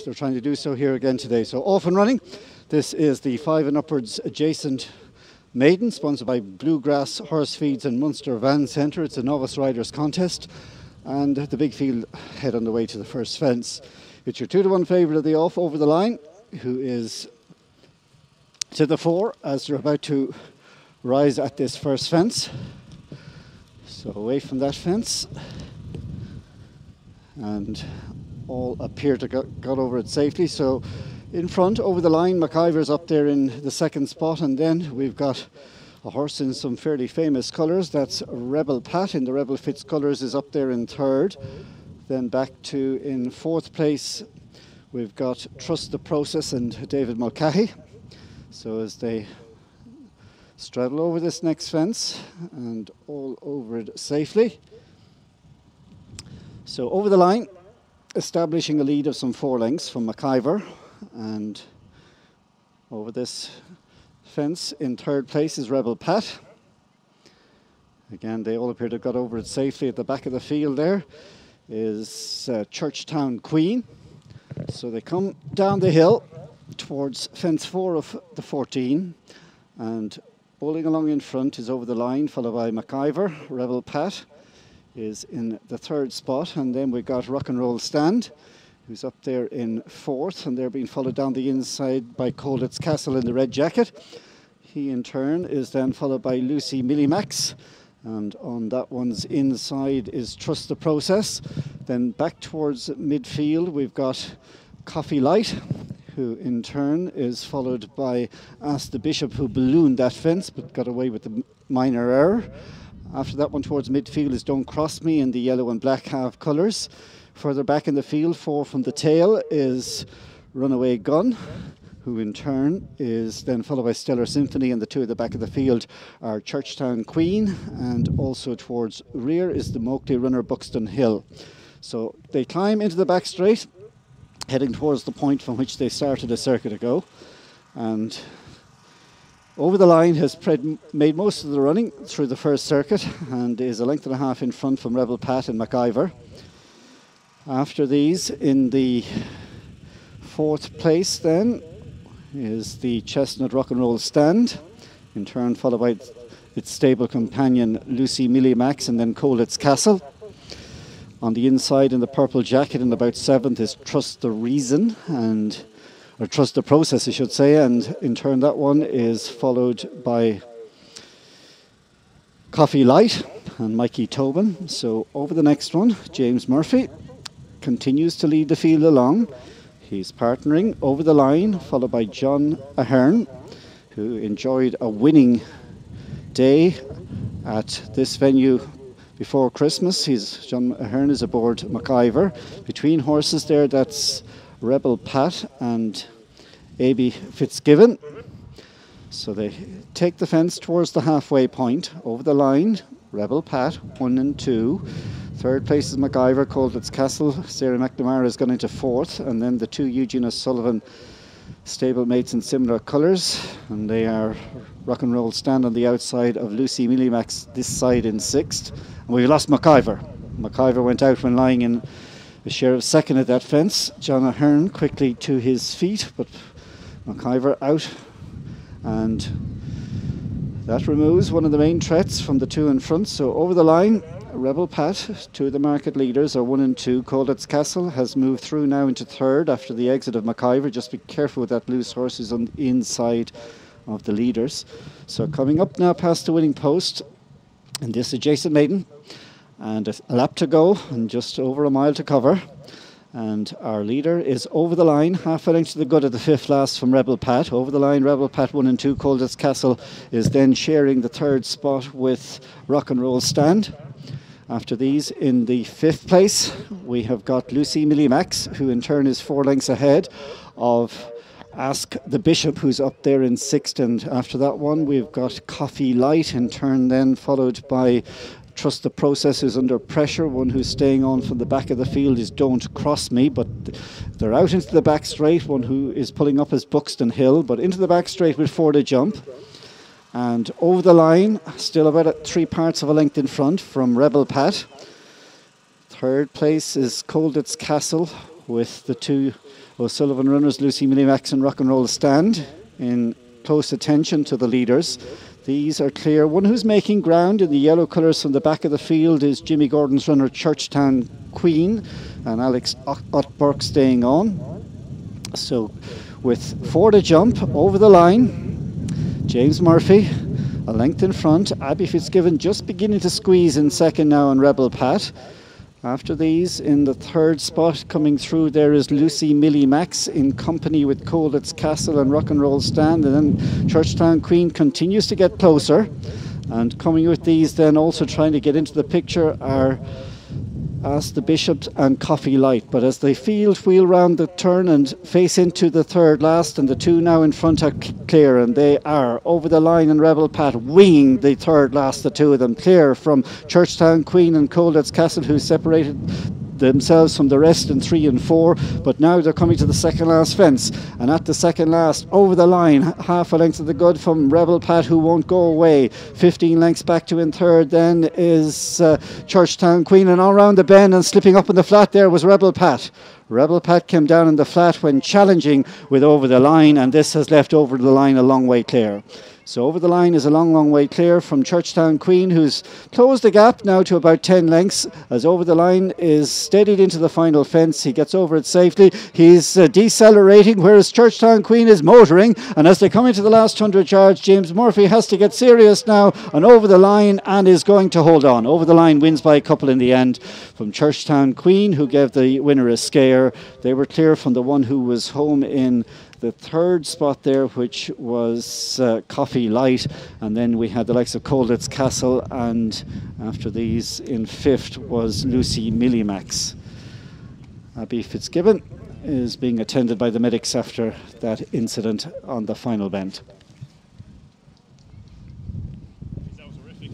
They're trying to do so here again today. So off and running. This is the 5 and upwards adjacent Maiden, sponsored by Bluegrass Horse Feeds and Munster Van Centre. It's a novice riders contest, and the big field head on the way to the first fence. It's your 2-to-1 favourite of the off Over the Line, who is to the fore as they're about to rise at this first fence. So away from that fence, and all appear to got over it safely. So in front, Over the Line, McIver's up there in the second spot, and then we've got a horse in some fairly famous colours. That's Rebel Pat in the Rebel Fitz colours is up there in third. Then back to in fourth place, we've got Trust the Process and David Mulcahy. So as they straddle over this next fence and all over it safely. So Over the Line, establishing a lead of some 4 lengths from McIver, and over this fence in third place is Rebel Pat. Again, they all appear to have got over it safely. At the back of the field there is Churchtown Queen. So they come down the hill towards fence 4 of the 14, and bowling along in front is Over the Line, followed by McIver. Rebel Pat is in the third spot, and then we've got Rock and Roll Stand, who's up there in fourth, and they're being followed down the inside by Colditz Castle in the red jacket. He in turn is then followed by Lucy Millimax, and on that one's inside is Trust the Process. Then back towards midfield we've got Coffee Light, who in turn is followed by Ask the Bishop, who ballooned that fence but got away with the minor error. After that one towards midfield is Don't Cross Me in the yellow and black half colours. Further back in the field, 4 from the tail, is Runaway Gun, who in turn is then followed by Stellar Symphony, and the 2 at the back of the field are Churchtown Queen, and also towards rear is the Moakley runner Buxton Hill. So they climb into the back straight, heading towards the point from which they started a circuit ago, and Over the Line has made most of the running through the first circuit and is a length and a half in front from Rebel Pat and McIver. After these, in the fourth place then, is the Chestnut Rock and Roll Stand, in turn followed by its stable companion Lucy Millimax, and then Colditz Castle. On the inside in the purple jacket in about 7th is Trust the Reason, or Trust the Process I should say, and in turn that one is followed by Coffee Light and Mikey Tobin. So over the next one, James Murphy continues to lead the field along. He's partnering Over the Line, followed by John Ahern, who enjoyed a winning day at this venue before Christmas. John Ahern is aboard McIver. Between horses there, that's Rebel Pat and A.B. Fitzgibbon. So they take the fence towards the halfway point. Over the Line, Rebel Pat, 1 and 2. Third place is McIver, Colditz Castle. Sarah McNamara has gone into fourth, and then the 2 Eugene O'Sullivan stablemates in similar colours, and they are Rock and Roll Stand on the outside of Lucy Millimax this side in 6th. And we've lost McIver. McIver went out when lying in a share of 2nd at that fence. John Ahern quickly to his feet, but McIver out, and that removes one of the main threats from the 2 in front. So Over the Line, Rebel Pat, 2 of the market leaders are 1 and 2. Colditz Castle has moved through now into 3rd after the exit of McIver. Just be careful with that loose horse, is on the inside of the leaders. So coming up now past the winning post in this adjacent maiden, and a lap to go and just over a mile to cover. And our leader is Over the Line, half a length to the good of the 5th last from Rebel Pat. Over the Line, Rebel Pat 1 and 2. Colditz Castle is then sharing the 3rd spot with Rock and Roll Stand. After these, in the 5th place, we have got Lucy Millimax, who in turn is 4 lengths ahead of Ask the Bishop, who's up there in 6th. And after that one, we've got Coffee Light, in turn then followed by Trust the Process, who's under pressure. One who's staying on from the back of the field is Don't Cross Me, but they're out into the back straight. One who is pulling up is Buxton Hill, but into the back straight with 4 to jump. And Over the Line, still about 3 parts of a length in front from Rebel Pat. 3rd place is Colditz Castle with the 2 O'Sullivan runners Lucy Millimax and Rock and Roll stand in close attention to the leaders. These are clear. One who's making ground in the yellow colours from the back of the field is Jimmy Gordon's runner Churchtown Queen, and Alex Otburke staying on. So with 4 to jump over the line, James Murphy a length in front, Abby Fitzgibbon just beginning to squeeze in second now on Rebel Pat. After these, in the third spot coming through, there is Lucy Millimax in company with Colditz Castle and Rock and Roll Stand, and then Churchtown Queen continues to get closer. And coming with these then also trying to get into the picture are Ask the Bishop and Coffee Light. But as they field wheel round the turn and face into the third last, and the 2 now in front are clear, and they are over the line, and Rebel Pat winging the third last, the 2 of them clear from Churchtown Queen and Colditz Castle, who separated themselves from the rest in 3 and 4, but now they're coming to the second last fence, and at the second last over the line, half a length of the good from Rebel Pat, who won't go away. 15 lengths back to in third then is Churchtown Queen, and all round the bend and slipping up in the flat there was Rebel Pat. Rebel Pat came down in the flat when challenging with Over the Line, and this has left Over the Line a long way clear. So Over the Line is a long way clear from Churchtown Queen, who's closed the gap now to about 10 lengths, as Over the Line is steadied into the final fence. He gets over it safely. He's decelerating, whereas Churchtown Queen is motoring, and as they come into the last 100 yards, James Murphy has to get serious now on Over the Line and is going to hold on. Over the Line wins by a couple in the end from Churchtown Queen, who gave the winner a scare. They were clear from the one who was home in the third spot there, which was Coffee Light, and then we had the likes of Colditz Castle, and after these in fifth was Lucy Millimax. Abby Fitzgibbon is being attended by the medics after that incident on the final bend. That was horrific.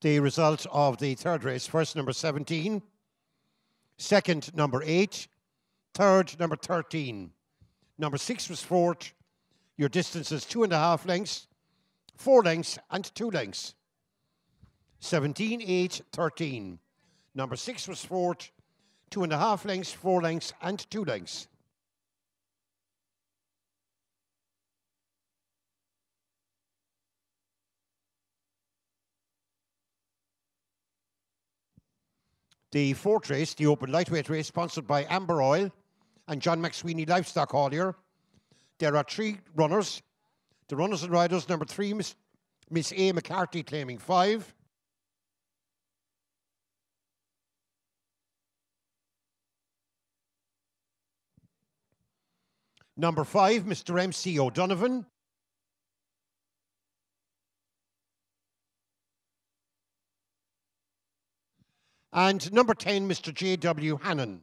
The result of the third race: first, number 17, second, number 8, third, number 13. Number 6 was fourth. Your distance is 2.5 lengths, 4 lengths, and 2 lengths. 17, 8, 13. Number 6 was fourth, 2.5 lengths, 4 lengths, and 2 lengths. The fourth race, the open lightweight race, sponsored by Amber Oil and John McSweeney Livestock Haulier. There are 3 runners. The runners and riders: number 3, Miss A. McCarthy, claiming 5. Number 5, Mr. M.C. O'Donovan. And number 10, Mr. J.W. Hannon.